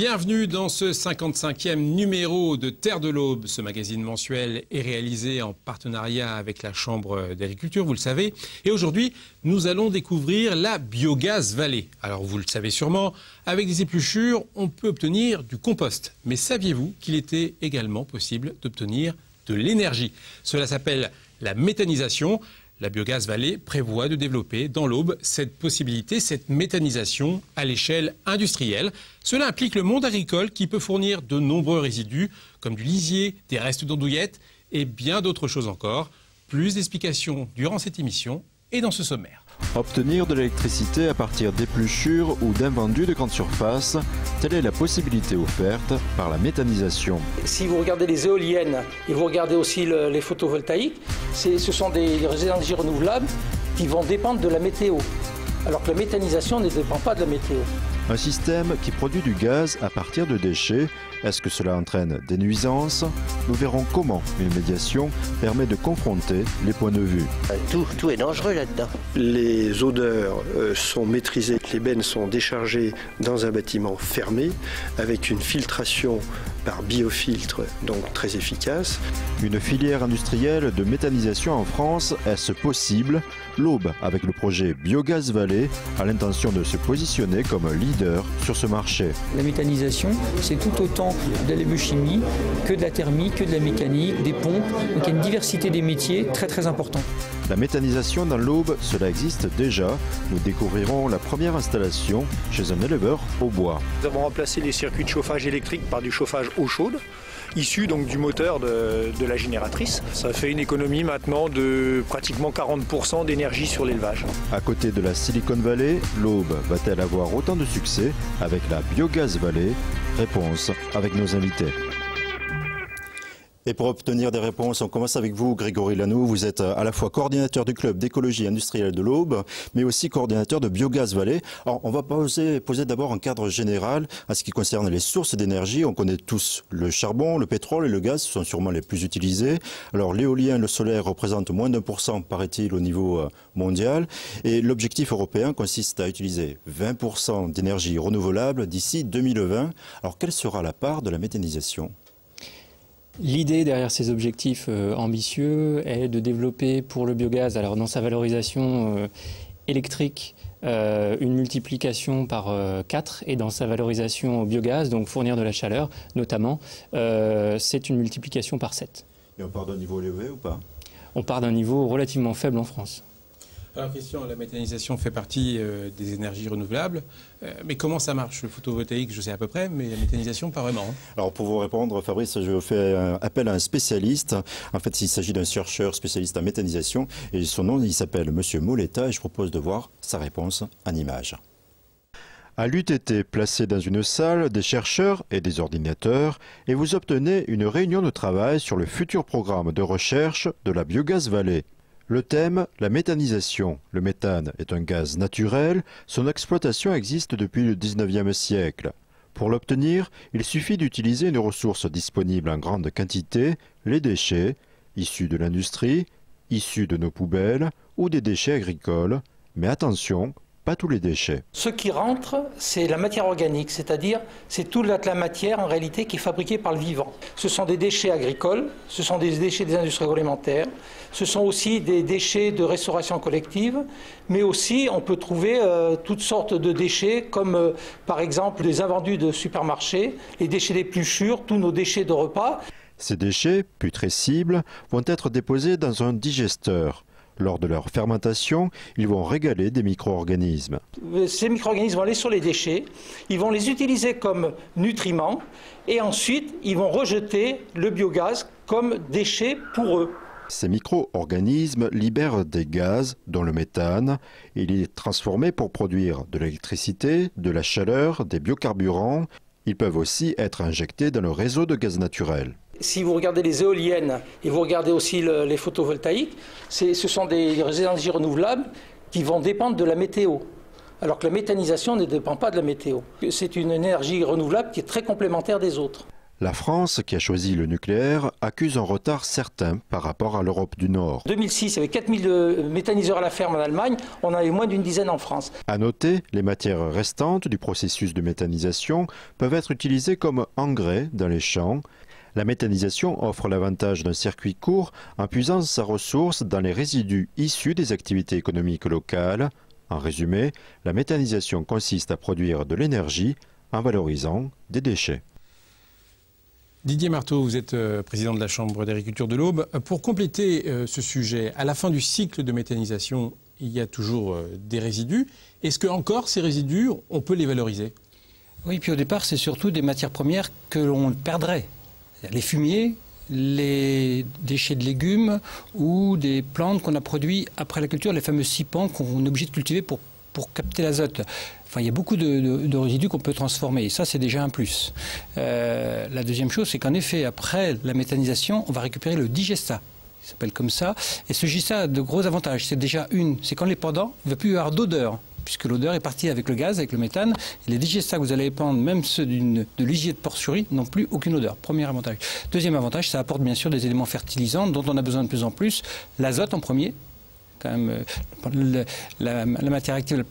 Bienvenue dans ce 55e numéro de Terre de l'Aube. Ce magazine mensuel est réalisé en partenariat avec la Chambre d'agriculture, vous le savez. Et aujourd'hui, nous allons découvrir la Biogaz Vallée. Alors vous le savez sûrement, avec des épluchures, on peut obtenir du compost. Mais saviez-vous qu'il était également possible d'obtenir de l'énergie? Cela s'appelle la méthanisation. La Biogaz Vallée prévoit de développer dans l'Aube cette possibilité, cette méthanisation à l'échelle industrielle. Cela implique le monde agricole qui peut fournir de nombreux résidus comme du lisier, des restes d'andouillettes et bien d'autres choses encore. Plus d'explications durant cette émission et dans ce sommaire. Obtenir de l'électricité à partir d'épluchures ou d'invendus de grande surface, telle est la possibilité offerte par la méthanisation. Si vous regardez les éoliennes et vous regardez aussi les photovoltaïques, ce sont des énergies renouvelables qui vont dépendre de la météo, alors que la méthanisation ne dépend pas de la météo. Un système qui produit du gaz à partir de déchets. Est-ce que cela entraîne des nuisances? Nous verrons comment une médiation permet de confronter les points de vue. Tout est dangereux là-dedans. Les odeurs sont maîtrisées, les bennes sont déchargées dans un bâtiment fermé avec une filtration par biofiltre, donc très efficace. Une filière industrielle de méthanisation en France, est-ce possible? L'Aube, avec le projet Biogaz Vallée, a l'intention de se positionner comme leader sur ce marché. La méthanisation, c'est tout autant de la biochimie que de la thermie, que de la mécanique, des pompes. Donc il y a une diversité des métiers très importante. La méthanisation dans l'Aube, cela existe déjà. Nous découvrirons la première installation chez un éleveur au bois. Nous avons remplacé les circuits de chauffage électrique par du chauffage eau chaude, issu donc du moteur de la génératrice. Ça fait une économie maintenant de pratiquement 40% d'énergie sur l'élevage. À côté de la Silicon Valley, l'Aube va-t-elle avoir autant de succès avec la Biogaz Vallée? Réponse avec nos invités. Et pour obtenir des réponses, on commence avec vous, Grégory Lanoux. Vous êtes à la fois coordinateur du club d'écologie industrielle de l'Aube, mais aussi coordinateur de Biogaz Vallée. Alors, on va poser d'abord un cadre général à ce qui concerne les sources d'énergie. On connaît tous le charbon, le pétrole et le gaz, ce sont sûrement les plus utilisés. Alors, l'éolien et le solaire représentent moins d'1%, paraît-il, au niveau mondial. Et l'objectif européen consiste à utiliser 20% d'énergie renouvelable d'ici 2020. Alors, quelle sera la part de la méthanisation ? L'idée derrière ces objectifs ambitieux est de développer pour le biogaz, alors dans sa valorisation électrique, une multiplication par 4 et dans sa valorisation au biogaz, donc fournir de la chaleur notamment, c'est une multiplication par 7. Et on part d'un niveau élevé ou pas? On part d'un niveau relativement faible en France. Alors Christian, la méthanisation fait partie des énergies renouvelables, mais comment ça marche? Le photovoltaïque, je sais à peu près, mais la méthanisation, pas vraiment. Alors pour vous répondre, Fabrice, je fais appel à un spécialiste. En fait, il s'agit d'un chercheur spécialiste en méthanisation, et son nom, il s'appelle Monsieur Moleta, et je propose de voir sa réponse en images. À l'UTT, placé dans une salle, des chercheurs et des ordinateurs, et vous obtenez une réunion de travail sur le futur programme de recherche de la Biogaz Vallée. Le thème, la méthanisation. Le méthane est un gaz naturel, son exploitation existe depuis le 19e siècle. Pour l'obtenir, il suffit d'utiliser une ressource disponible en grande quantité, les déchets, issus de l'industrie, issus de nos poubelles ou des déchets agricoles. Mais attention, pas tous les déchets. Ce qui rentre, c'est la matière organique, c'est-à-dire c'est toute la matière en réalité qui est fabriquée par le vivant. Ce sont des déchets agricoles, ce sont des déchets des industries agroalimentaires, ce sont aussi des déchets de restauration collective, mais aussi on peut trouver toutes sortes de déchets comme par exemple des invendus de supermarchés, les déchets d'épluchures, tous nos déchets de repas. Ces déchets, putrescibles, vont être déposés dans un digesteur. Lors de leur fermentation, ils vont régaler des micro-organismes. Ces micro-organismes vont aller sur les déchets, ils vont les utiliser comme nutriments et ensuite ils vont rejeter le biogaz comme déchet pour eux. Ces micro-organismes libèrent des gaz, dont le méthane. Il est transformé pour produire de l'électricité, de la chaleur, des biocarburants. Ils peuvent aussi être injectés dans le réseau de gaz naturel. Si vous regardez les éoliennes et vous regardez aussi les photovoltaïques, ce sont des énergies renouvelables qui vont dépendre de la météo, alors que la méthanisation ne dépend pas de la météo. C'est une énergie renouvelable qui est très complémentaire des autres. La France, qui a choisi le nucléaire, accuse un retard certain par rapport à l'Europe du Nord. En 2006, il y avait 4000 méthaniseurs à la ferme en Allemagne, on en avait moins d'une dizaine en France. À noter, les matières restantes du processus de méthanisation peuvent être utilisées comme engrais dans les champs. La méthanisation offre l'avantage d'un circuit court en puisant sa ressource dans les résidus issus des activités économiques locales. En résumé, la méthanisation consiste à produire de l'énergie en valorisant des déchets. Didier Marteau, vous êtes président de la Chambre d'agriculture de l'Aube. Pour compléter ce sujet, à la fin du cycle de méthanisation, il y a toujours des résidus. Est-ce que encore ces résidus, on peut les valoriser? Oui, puis au départ, c'est surtout des matières premières que l'on perdrait. Les fumiers, les déchets de légumes ou des plantes qu'on a produites après la culture, les fameux sipans qu'on est obligé de cultiver pour capter l'azote. Enfin, il y a beaucoup de résidus qu'on peut transformer et ça, c'est déjà un plus. La deuxième chose, c'est qu'en effet, après la méthanisation, on va récupérer le digestat. Il s'appelle comme ça. Et ce digestat a de gros avantages. C'est déjà c'est qu'en l'épandant, il ne va plus y avoir d'odeur, puisque l'odeur est partie avec le gaz, avec le méthane. Et les digestats que vous allez épandre, même ceux de lisier de porcherie, n'ont plus aucune odeur. Premier avantage. Deuxième avantage, ça apporte bien sûr des éléments fertilisants dont on a besoin de plus en plus. L'azote en premier. Quand même, la matière active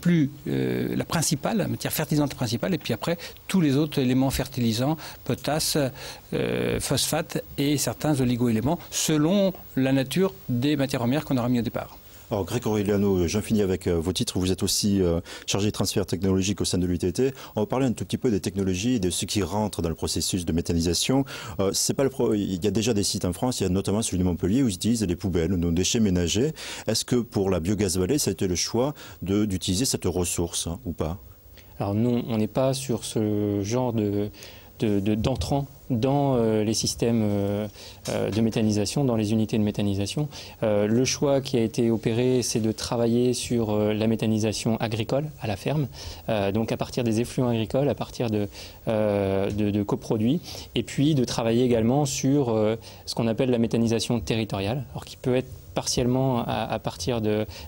la principale, la matière fertilisante principale, et puis après tous les autres éléments fertilisants, potasse, phosphate et certains oligo-éléments, selon la nature des matières premières qu'on aura mis au départ. Alors Grégory Liano, j'en finis avec vos titres. Vous êtes aussi chargé de transfert technologique au sein de l'UTT. On va parler un tout petit peu des technologies et de ce qui rentre dans le processus de méthanisation. Il y a déjà des sites en France, il y a notamment celui de Montpellier où ils utilisent des poubelles, nos déchets ménagers. Est-ce que pour la Biogaz Vallée, ça a été le choix d'utiliser cette ressource ou pas? Alors non, on n'est pas sur ce genre d'entrant dans les systèmes de méthanisation, dans les unités de méthanisation. Le choix qui a été opéré, c'est de travailler sur la méthanisation agricole à la ferme, donc à partir des effluents agricoles, à partir de coproduits, et puis de travailler également sur ce qu'on appelle la méthanisation territoriale, alors qui peut être partiellement à partir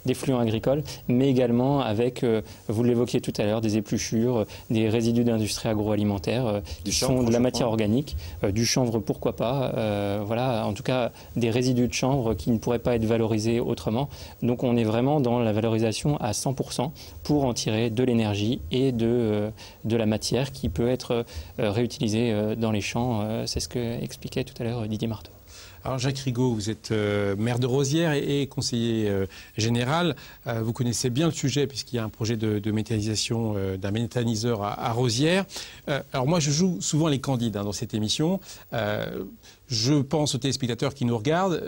d'effluents agricoles, mais également avec, vous l'évoquiez tout à l'heure, des épluchures, des résidus d'industrie agroalimentaire qui sont de la matière organique, du chanvre pourquoi pas, voilà, en tout cas des résidus de chanvre qui ne pourraient pas être valorisés autrement. Donc on est vraiment dans la valorisation à 100% pour en tirer de l'énergie et de la matière qui peut être réutilisée dans les champs. C'est ce que expliquait tout à l'heure Didier Marteau. Alors Jacques Rigaud, vous êtes maire de Rosières et conseiller général. Vous connaissez bien le sujet puisqu'il y a un projet de méthanisation d'un méthaniseur à Rosières. Alors moi, je joue souvent les candides dans cette émission. Je pense aux téléspectateurs qui nous regardent.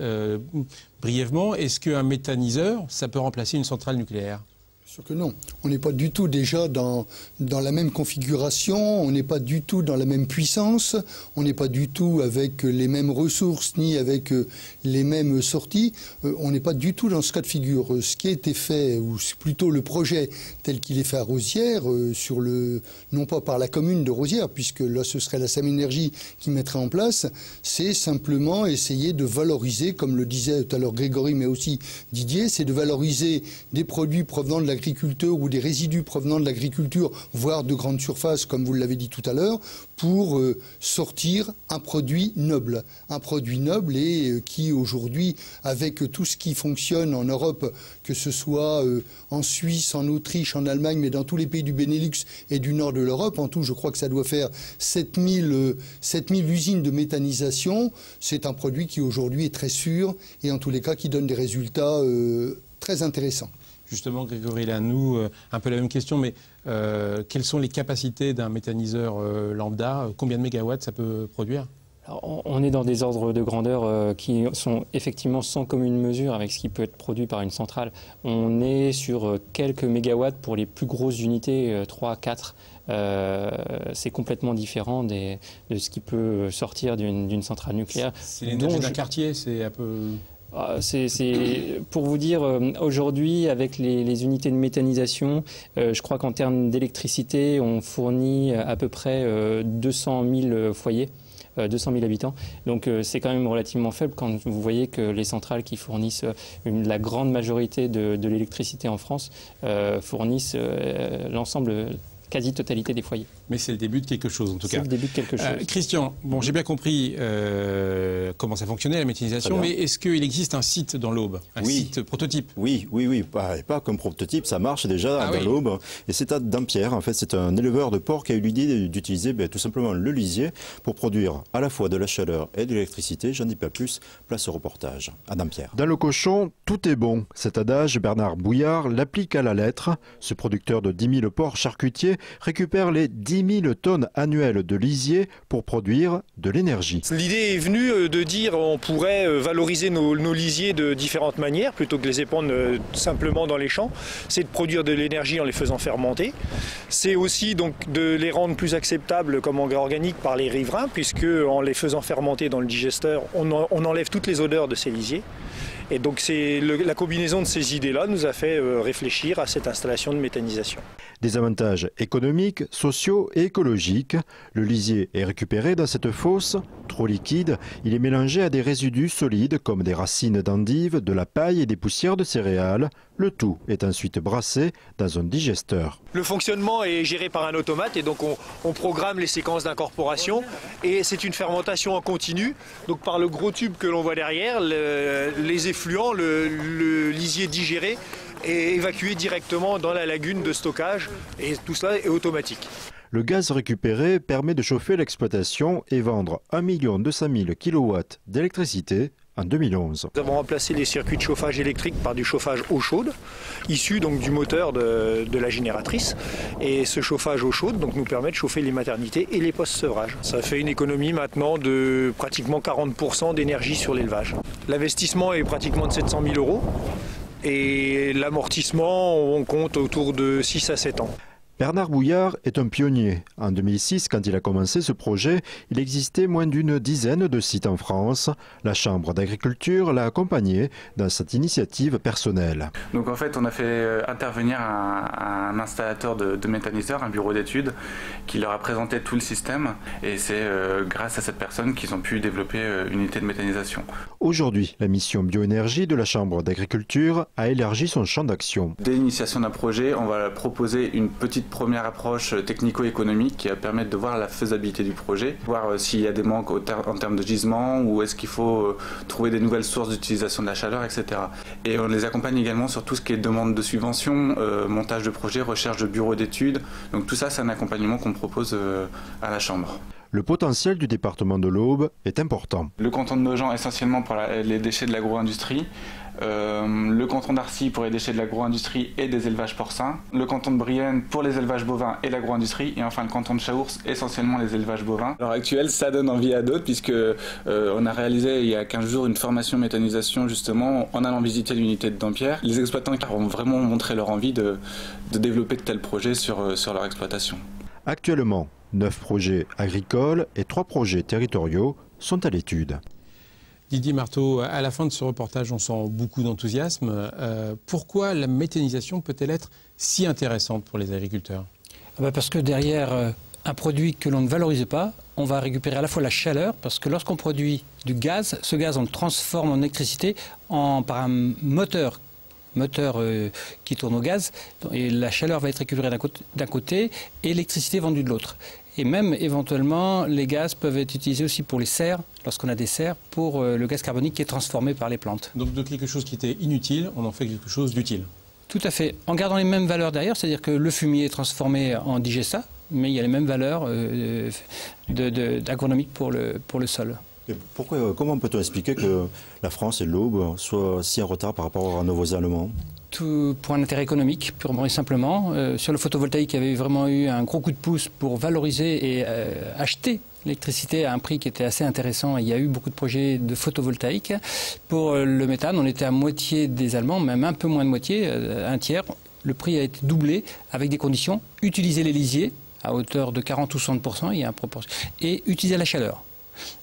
Brièvement, est-ce qu'un méthaniseur, ça peut remplacer une centrale nucléaire ? Sûr que non. On n'est pas du tout déjà dans la même configuration, on n'est pas du tout dans la même puissance, on n'est pas du tout avec les mêmes ressources ni avec les mêmes sorties. On n'est pas du tout dans ce cas de figure. Ce qui a été fait, ou plutôt le projet tel qu'il est fait à Rosières, non pas par la commune de Rosières, puisque là ce serait la SAM Énergie qui mettrait en place, c'est simplement essayer de valoriser, comme le disait tout à l'heure Grégory, mais aussi Didier, c'est de valoriser des produits provenant de l'agriculture ou des résidus provenant de l'agriculture, voire de grandes surfaces, comme vous l'avez dit tout à l'heure, pour sortir un produit noble. Un produit noble et qui aujourd'hui, avec tout ce qui fonctionne en Europe, que ce soit en Suisse, en Autriche, en Allemagne, mais dans tous les pays du Benelux et du nord de l'Europe, en tout, je crois que ça doit faire 7000 usines de méthanisation. C'est un produit qui aujourd'hui est très sûr et en tous les cas qui donne des résultats très intéressants. Justement, Grégory Liano, un peu la même question, mais quelles sont les capacités d'un méthaniseur lambda? Combien de mégawatts ça peut produire? Alors, on est dans des ordres de grandeur qui sont effectivement sans commune mesure avec ce qui peut être produit par une centrale. On est sur quelques mégawatts pour les plus grosses unités, 3, 4. C'est complètement différent de ce qui peut sortir d'une centrale nucléaire. C'est l'énergie d'un quartier, c'est un peu... Pour vous dire, aujourd'hui, avec les unités de méthanisation, je crois qu'en termes d'électricité, on fournit à peu près 200 000 foyers, 200 000 habitants. Donc c'est quand même relativement faible quand vous voyez que les centrales qui fournissent la grande majorité de l'électricité en France fournissent l'ensemble quasi-totalité des foyers. Mais c'est le début de quelque chose, en tout cas. C'est le début de quelque chose. Christian, bon, j'ai bien compris comment ça fonctionnait, la méthanisation, mais est-ce qu'il existe un site dans l'Aube, un site prototype? Oui. Pas comme prototype, ça marche déjà dans l'Aube. Et c'est à Dampierre. En fait, c'est un éleveur de porc qui a eu l'idée d'utiliser tout simplement le lisier pour produire à la fois de la chaleur et de l'électricité. J'en dis pas plus, place au reportage à Dampierre. Dans le cochon, tout est bon. Cet adage, Bernard Bouillard l'applique à la lettre. Ce producteur de 10 000 porcs charcutiers récupère les 10 000 tonnes annuelles de lisier pour produire de l'énergie. L'idée est venue de dire on pourrait valoriser nos lisiers de différentes manières plutôt que de les épandre simplement dans les champs. C'est de produire de l'énergie en les faisant fermenter. C'est aussi donc de les rendre plus acceptables comme engrais organique par les riverains, puisque en les faisant fermenter dans le digesteur, on enlève toutes les odeurs de ces lisiers. Et donc c'est la combinaison de ces idées-là nous a fait réfléchir à cette installation de méthanisation. Des avantages économiques, sociaux et écologiques. Le lisier est récupéré dans cette fosse. Trop liquide, il est mélangé à des résidus solides comme des racines d'endives, de la paille et des poussières de céréales. Le tout est ensuite brassé dans un digesteur. Le fonctionnement est géré par un automate et donc on programme les séquences d'incorporation et c'est une fermentation en continu. Donc par le gros tube que l'on voit derrière, les effluents, le lisier digéré est évacué directement dans la lagune de stockage et tout cela est automatique. Le gaz récupéré permet de chauffer l'exploitation et vendre 1 200 000 kW d'électricité en 2011. Nous avons remplacé les circuits de chauffage électrique par du chauffage eau chaude, issu donc du moteur de la génératrice. Et ce chauffage eau chaude donc, nous permet de chauffer les maternités et les postes-sevrage. Ça fait une économie maintenant de pratiquement 40% d'énergie sur l'élevage. L'investissement est pratiquement de 700 000 € et l'amortissement, on compte autour de 6 à 7 ans. Bernard Bouillard est un pionnier. En 2006, quand il a commencé ce projet, il existait moins d'une dizaine de sites en France. La Chambre d'agriculture l'a accompagné dans cette initiative personnelle. Donc en fait, on a fait intervenir un installateur de méthaniseurs, un bureau d'études, qui leur a présenté tout le système. Et c'est grâce à cette personne qu'ils ont pu développer une unité de méthanisation. Aujourd'hui, la mission bioénergie de la Chambre d'agriculture a élargi son champ d'action. Dès l'initiation d'un projet, on va proposer une petite première approche technico-économique qui va permettre de voir la faisabilité du projet, voir s'il y a des manques en termes de gisement ou est-ce qu'il faut trouver des nouvelles sources d'utilisation de la chaleur, etc. Et on les accompagne également sur tout ce qui est demande de subventions, montage de projets, recherche de bureaux d'études. Donc tout ça, c'est un accompagnement qu'on propose à la Chambre. Le potentiel du département de l'Aube est important. Le canton de Nogent essentiellement pour les déchets de l'agro-industrie, le canton d'Arcy pour les déchets de l'agro-industrie et des élevages porcins, le canton de Brienne pour les élevages bovins et l'agro-industrie, et enfin le canton de Chaours essentiellement les élevages bovins. À l'heure actuelle, ça donne envie à d'autres puisque on a réalisé il y a 15 jours une formation méthanisation justement en allant visiter l'unité de Dampierre. Les exploitants ont vraiment montré leur envie de développer de tels projets sur leur exploitation. Actuellement, 9 projets agricoles et 3 projets territoriaux sont à l'étude. Didier Marteau, à la fin de ce reportage, on sent beaucoup d'enthousiasme. Pourquoi la méthanisation peut-elle être si intéressante pour les agriculteurs ? Parce que derrière un produit que l'on ne valorise pas, on va récupérer à la fois la chaleur, parce que lorsqu'on produit du gaz, ce gaz on le transforme en électricité par un moteur qui tourne au gaz, et la chaleur va être récupérée d'un côté et l'électricité vendue de l'autre. Et même éventuellement, les gaz peuvent être utilisés aussi pour les serres, lorsqu'on a des serres, pour le gaz carbonique qui est transformé par les plantes. Donc de quelque chose qui était inutile, on en fait quelque chose d'utile. Tout à fait, en gardant les mêmes valeurs derrière, c'est-à-dire que le fumier est transformé en digesta, mais il y a les mêmes valeurs agronomiques pour le sol. Et comment peut-on expliquer que la France et l'Aube soient si en retard par rapport à nos voisins allemands ? Tout pour un intérêt économique, purement et simplement. Sur le photovoltaïque, il y avait vraiment eu un gros coup de pouce pour valoriser et acheter l'électricité à un prix qui était assez intéressant. Il y a eu beaucoup de projets de photovoltaïque. Pour le méthane, on était à moitié des Allemands, même un peu moins de moitié, un tiers. Le prix a été doublé avec des conditions. Utiliser les lisiers à hauteur de 40 ou 60%, il y a un proportion, et utiliser la chaleur.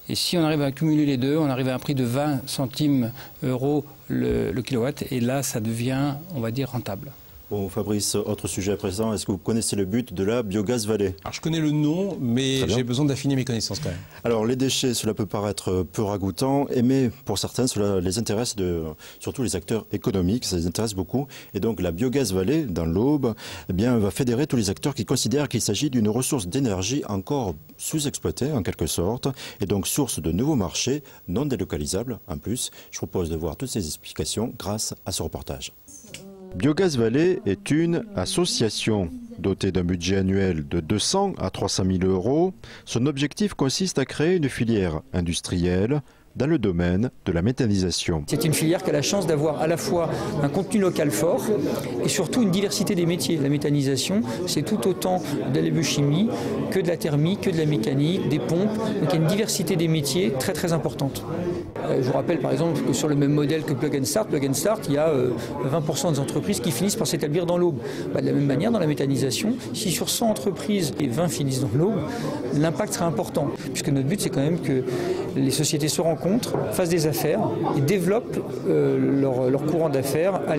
Et si on arrive à cumuler les deux, on arrive à un prix de 20 centimes euros le kilowatt, et là, ça devient, on va dire, rentable. Bon, Fabrice, autre sujet à présent, est-ce que vous connaissez le but de la biogaz vallée? Alors je connais le nom, mais j'ai besoin d'affiner mes connaissances quand même. Alors les déchets, cela peut paraître peu ragoûtant, mais pour certains, cela les intéresse, surtout les acteurs économiques, ça les intéresse beaucoup. Et donc la biogaz vallée, dans l'Aube, eh bien, va fédérer tous les acteurs qui considèrent qu'il s'agit d'une ressource d'énergie encore sous-exploitée en quelque sorte, et donc source de nouveaux marchés non délocalisables en plus. Je propose de voir toutes ces explications grâce à ce reportage. Biogaz Vallée est une association dotée d'un budget annuel de 200 à 300 000 euros. Son objectif consiste à créer une filière industrielle dans le domaine de la méthanisation. C'est une filière qui a la chance d'avoir à la fois un contenu local fort et surtout une diversité des métiers. La méthanisation, c'est tout autant de la biochimie que de la thermique, que de la mécanique, des pompes. Donc il y a une diversité des métiers très très importante. Je vous rappelle par exemple que sur le même modèle que Plug and Start, il y a 20% des entreprises qui finissent par s'établir dans l'Aube. De la même manière, dans la méthanisation, si sur 100 entreprises, et 20 finissent dans l'Aube, l'impact sera important. Puisque notre but, c'est quand même que les sociétés se rencontrent, fassent des affaires et développent leur courant d'affaires à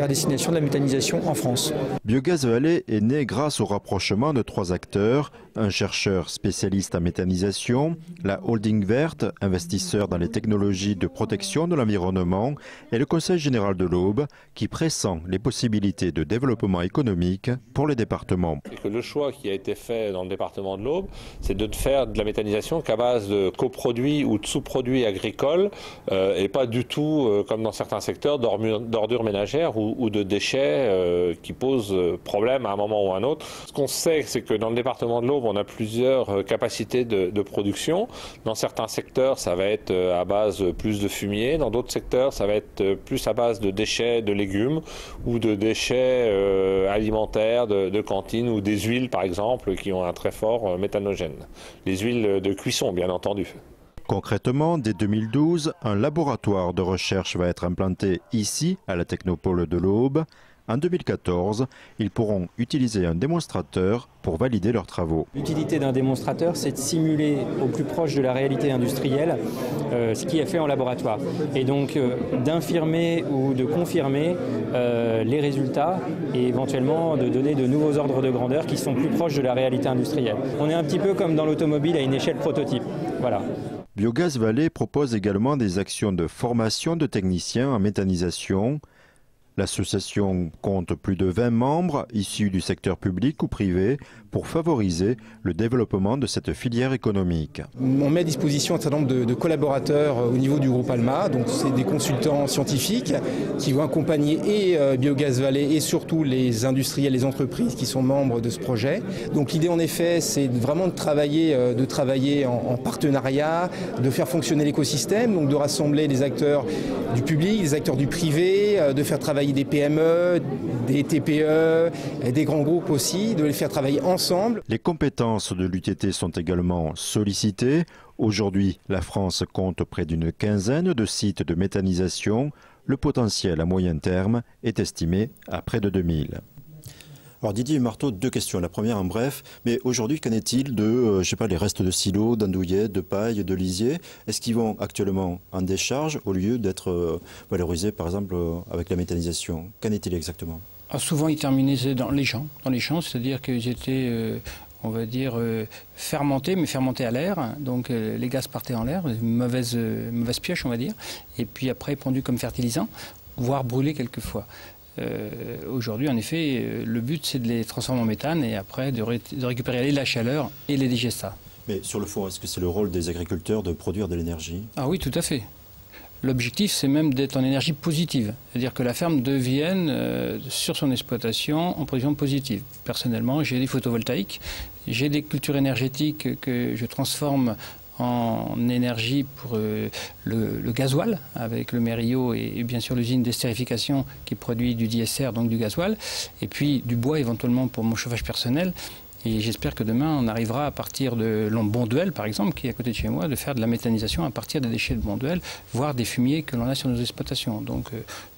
destination de la méthanisation en France. Biogaz Vallée est né grâce au rapprochement de 3 acteurs, un chercheur spécialiste en méthanisation, la holding verte, investisseur dans les technologies de protection de l'environnement, et le Conseil général de l'Aube, qui pressent les possibilités de développement économique pour les départements. Et que le choix qui a été fait dans le département de l'Aube, c'est de faire de la méthanisation qu'à base de coproduits ou de sous-produits agricoles, et pas du tout, comme dans certains secteurs, d'ordures ménagères ou de déchets qui posent problème à un moment ou à un autre. Ce qu'on sait, c'est que dans le département de l'Aube, on a plusieurs capacités de production. Dans certains secteurs, ça va être à base plus de fumier. Dans d'autres secteurs, ça va être plus à base de déchets de légumes ou de déchets alimentaires, de cantine ou des huiles, par exemple, qui ont un très fort méthanogène. Les huiles de cuisson, bien entendu. Concrètement, dès 2012, un laboratoire de recherche va être implanté ici, à la Technopole de l'Aube. En 2014, ils pourront utiliser un démonstrateur pour valider leurs travaux. L'utilité d'un démonstrateur, c'est de simuler au plus proche de la réalité industrielle ce qui est fait en laboratoire. Et donc d'infirmer ou de confirmer les résultats et éventuellement de donner de nouveaux ordres de grandeur qui sont plus proches de la réalité industrielle. On est un petit peu comme dans l'automobile à une échelle prototype. Voilà. Biogaz Vallée propose également des actions de formation de techniciens en méthanisation. L'association compte plus de 20 membres issus du secteur public ou privé pour favoriser le développement de cette filière économique. On met à disposition un certain nombre de collaborateurs au niveau du groupe Alma, donc c'est des consultants scientifiques qui vont accompagner et Biogaz Vallée et surtout les industriels, les entreprises qui sont membres de ce projet. Donc l'idée en effet c'est vraiment de travailler en partenariat, de faire fonctionner l'écosystème, donc de rassembler des acteurs du public, des acteurs du privé, de faire travailler des PME, des TPE, des grands groupes aussi, de les faire travailler ensemble. Les compétences de l'UTT sont également sollicitées. Aujourd'hui, la France compte près d'une quinzaine de sites de méthanisation. Le potentiel à moyen terme est estimé à près de 2000. Alors Didier Marteau, 2 questions. La première en bref, mais aujourd'hui qu'en est-il de, les restes de silos, d'andouillettes, de paille, de lisier? Est-ce qu'ils vont actuellement en décharge au lieu d'être valorisés par exemple avec la méthanisation? Qu'en est-il exactement? Souvent ils terminaient dans les champs, c'est-à-dire qu'ils étaient fermentés, mais fermentés à l'air, donc les gaz partaient en l'air, une mauvaise pioche on va dire, et puis après pondus comme fertilisant, voire brûlés quelquefois. Aujourd'hui, en effet, le but, c'est de les transformer en méthane et après de récupérer la chaleur et les digestats. Mais sur le fond, est-ce que c'est le rôle des agriculteurs de produire de l'énergie? Ah oui, tout à fait. L'objectif, c'est même d'être en énergie positive. C'est-à-dire que la ferme devienne, sur son exploitation, en production positive. Personnellement, j'ai des photovoltaïques, j'ai des cultures énergétiques que je transforme en énergie pour le gasoil avec le Mério et bien sûr l'usine d'estérification qui produit du DSR, donc du gasoil, et puis du bois éventuellement pour mon chauffage personnel. Et j'espère que demain on arrivera à partir de Bonduel par exemple, qui est à côté de chez moi, de faire de la méthanisation à partir des déchets de Bonduel, voire des fumiers que l'on a sur nos exploitations. Donc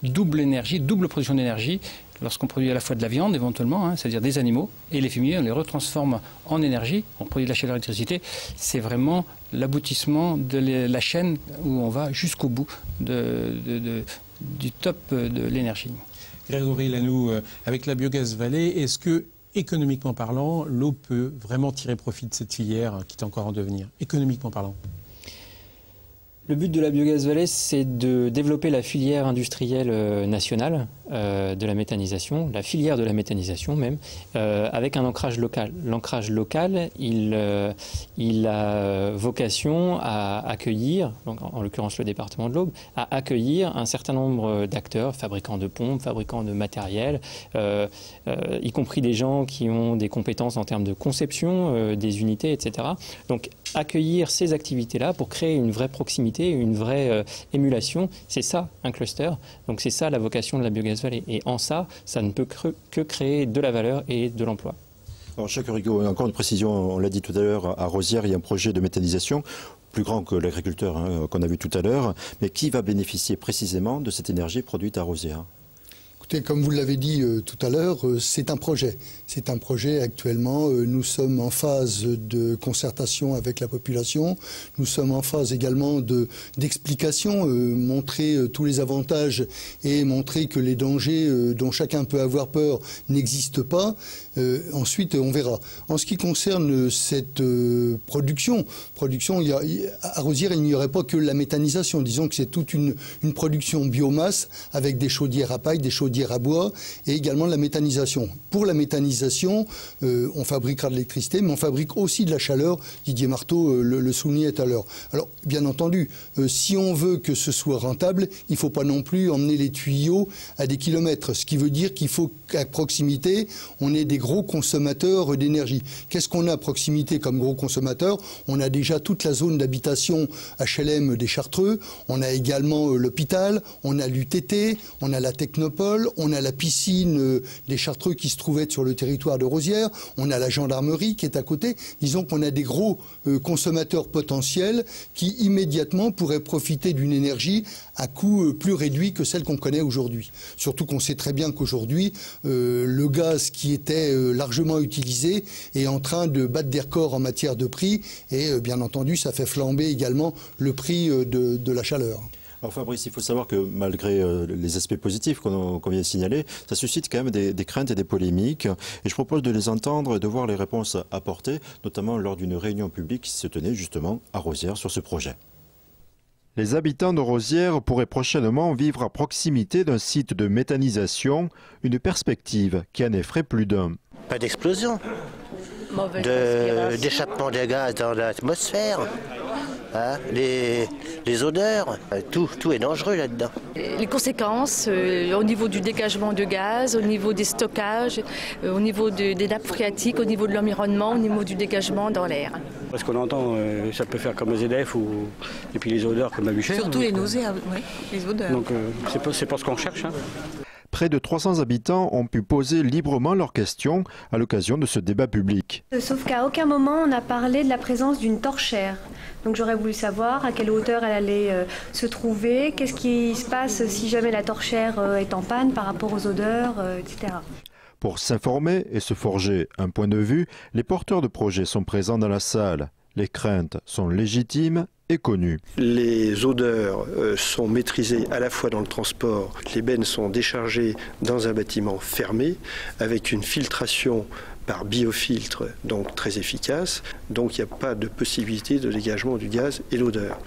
double production d'énergie. Lorsqu'on produit à la fois de la viande éventuellement, c'est-à-dire des animaux, et les fumiers, on les retransforme en énergie, on produit de la chaleur et de l'électricité, c'est vraiment l'aboutissement de la chaîne où on va jusqu'au bout du top de l'énergie. Grégory Lanoux, avec la Biogaz Vallée, est-ce que, économiquement parlant, l'Aube peut vraiment tirer profit de cette filière qui est encore en devenir, économiquement parlant? Le but de la Biogaz Vallée, c'est de développer la filière industrielle nationale de la méthanisation, la filière de la méthanisation même, avec un ancrage local. L'ancrage local, il a vocation à accueillir, donc en l'occurrence le département de l'Aube, à accueillir un certain nombre d'acteurs, fabricants de pompes, fabricants de matériel, y compris des gens qui ont des compétences en termes de conception des unités, etc. Donc accueillir ces activités-là pour créer une vraie proximité, une vraie émulation, c'est ça un cluster. Donc c'est ça la vocation de la Biogaz Vallée. Et en ça, ça ne peut que créer de la valeur et de l'emploi. Alors Jacques Rigaud, encore une précision, on l'a dit tout à l'heure, à Rosières, il y a un projet de méthanisation plus grand que l'agriculteur qu'on a vu tout à l'heure, mais qui va bénéficier précisément de cette énergie produite à Rosières? Écoutez, comme vous l'avez dit tout à l'heure, c'est un projet. C'est un projet actuellement. Nous sommes en phase de concertation avec la population. Nous sommes en phase également d'explication, montrer tous les avantages et montrer que les dangers dont chacun peut avoir peur n'existent pas. Ensuite, on verra. En ce qui concerne cette production, à Rosières, il n'y aurait pas que la méthanisation. Disons que c'est toute une production biomasse avec des chaudières à paille, des chaudières à bois et également de la méthanisation. Pour la méthanisation, on fabriquera de l'électricité, mais on fabrique aussi de la chaleur. Didier Marteau le soulignait tout à l'heure. Alors, bien entendu, si on veut que ce soit rentable, il ne faut pas non plus emmener les tuyaux à des kilomètres. Ce qui veut dire qu'il faut qu'à proximité, on ait des gros consommateurs d'énergie. Qu'est-ce qu'on a à proximité comme gros consommateurs? On a déjà toute la zone d'habitation HLM des Chartreux, on a également l'hôpital, on a l'UTT, on a la Technopole, on a la piscine des Chartreux qui se trouvait sur le territoire de Rosières, on a la gendarmerie qui est à côté. Disons qu'on a des gros consommateurs potentiels qui immédiatement pourraient profiter d'une énergie à coût plus réduit que celle qu'on connaît aujourd'hui. Surtout qu'on sait très bien qu'aujourd'hui, le gaz qui était largement utilisé est en train de battre des records en matière de prix et bien entendu ça fait flamber également le prix de la chaleur. Alors Fabrice, il faut savoir que malgré les aspects positifs qu'on vient de signaler, ça suscite quand même des craintes et des polémiques. Et je propose de les entendre et de voir les réponses apportées, notamment lors d'une réunion publique qui se tenait justement à Rosières sur ce projet. Les habitants de Rosières pourraient prochainement vivre à proximité d'un site de méthanisation, une perspective qui en effraie plus d'un. Pas d'explosion, d'échappement de gaz dans l'atmosphère. Hein, les odeurs, tout est dangereux là-dedans. Les conséquences au niveau du dégagement de gaz, au niveau des stockages, au niveau des nappes phréatiques, au niveau de l'environnement, au niveau du dégagement dans l'air. Parce qu'on entend, ça peut faire comme ZDF et puis les odeurs comme à Buchères. Surtout les nausées, oui, les odeurs. Donc c'est pas ce qu'on cherche. Hein. Près de 300 habitants ont pu poser librement leurs questions à l'occasion de ce débat public. Sauf qu'à aucun moment on a parlé de la présence d'une torchère. Donc j'aurais voulu savoir à quelle hauteur elle allait se trouver, qu'est-ce qui se passe si jamais la torchère est en panne par rapport aux odeurs, etc. Pour s'informer et se forger un point de vue, les porteurs de projets sont présents dans la salle. Les craintes sont légitimes et connues. Les odeurs sont maîtrisées à la fois dans le transport. Les bennes sont déchargées dans un bâtiment fermé avec une filtration par biofiltre, donc très efficace. Donc il n'y a pas de possibilité de dégagement du gaz et l'odeur.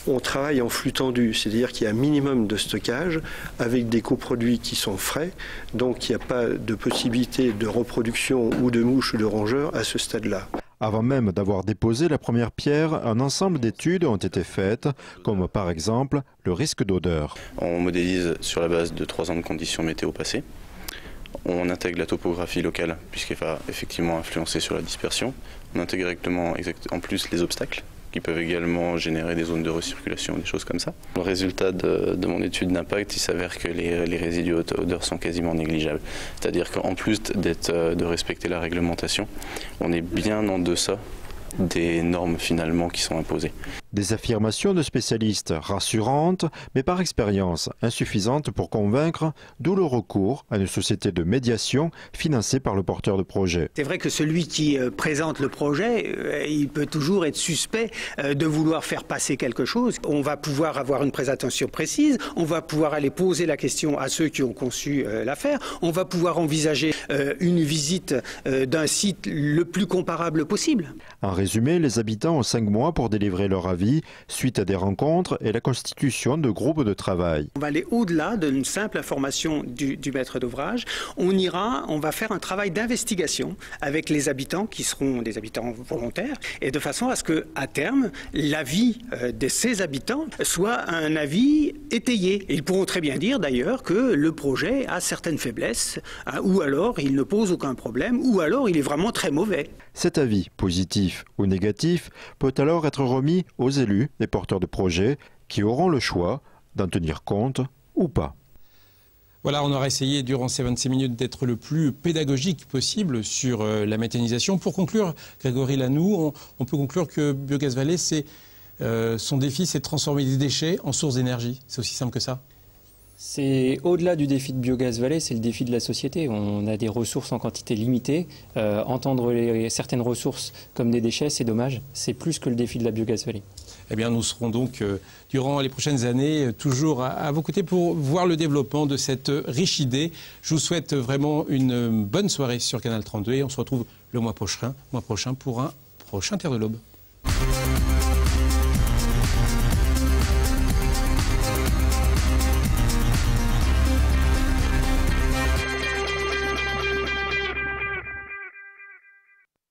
On travaille en flux tendu, c'est-à-dire qu'il y a un minimum de stockage avec des coproduits qui sont frais, donc il n'y a pas de possibilité de reproduction ou de mouches ou de rongeurs à ce stade-là. Avant même d'avoir déposé la première pierre, un ensemble d'études ont été faites, comme par exemple le risque d'odeur. On modélise sur la base de 3 ans de conditions météo passées. On intègre la topographie locale, puisqu'elle va effectivement influencer sur la dispersion. On intègre directement en plus les obstacles, qui peuvent également générer des zones de recirculation, des choses comme ça. Le résultat de mon étude d'impact, il s'avère que les résidus odeur sont quasiment négligeables. C'est-à-dire qu'en plus de respecter la réglementation, on est bien en deçà des normes finalement qui sont imposées. Des affirmations de spécialistes rassurantes, mais par expérience insuffisantes pour convaincre, d'où le recours à une société de médiation financée par le porteur de projet. C'est vrai que celui qui présente le projet, il peut toujours être suspect de vouloir faire passer quelque chose. On va pouvoir avoir une présentation précise, on va pouvoir aller poser la question à ceux qui ont conçu l'affaire, on va pouvoir envisager une visite d'un site le plus comparable possible. En résumé, les habitants ont 5 mois pour délivrer leur avis suite à des rencontres et la constitution de groupes de travail. On va aller au-delà d'une simple information du maître d'ouvrage. On va faire un travail d'investigation avec les habitants qui seront des habitants volontaires et de façon à ce qu'à terme, l'avis de ces habitants soit un avis étayé. Et ils pourront très bien dire d'ailleurs que le projet a certaines faiblesses, ou alors il ne pose aucun problème, ou alors il est vraiment très mauvais. Cet avis, positif ou négatif, peut alors être remis aux élus et porteurs de projets qui auront le choix d'en tenir compte ou pas. Voilà, on aura essayé durant ces 26 minutes d'être le plus pédagogique possible sur la méthanisation. Pour conclure, Grégory Lanoux, on peut conclure que Biogaz Vallée, son défi, c'est de transformer des déchets en source d'énergie. C'est aussi simple que ça ? C'est au-delà du défi de Biogaz Vallée, c'est le défi de la société. On a des ressources en quantité limitée. Entendre certaines ressources comme des déchets, c'est dommage. C'est plus que le défi de la Biogaz Vallée. Eh bien, nous serons donc, durant les prochaines années, toujours à vos côtés pour voir le développement de cette riche idée. Je vous souhaite vraiment une bonne soirée sur Canal 32 et on se retrouve le mois prochain pour un prochain Terre de l'Aube.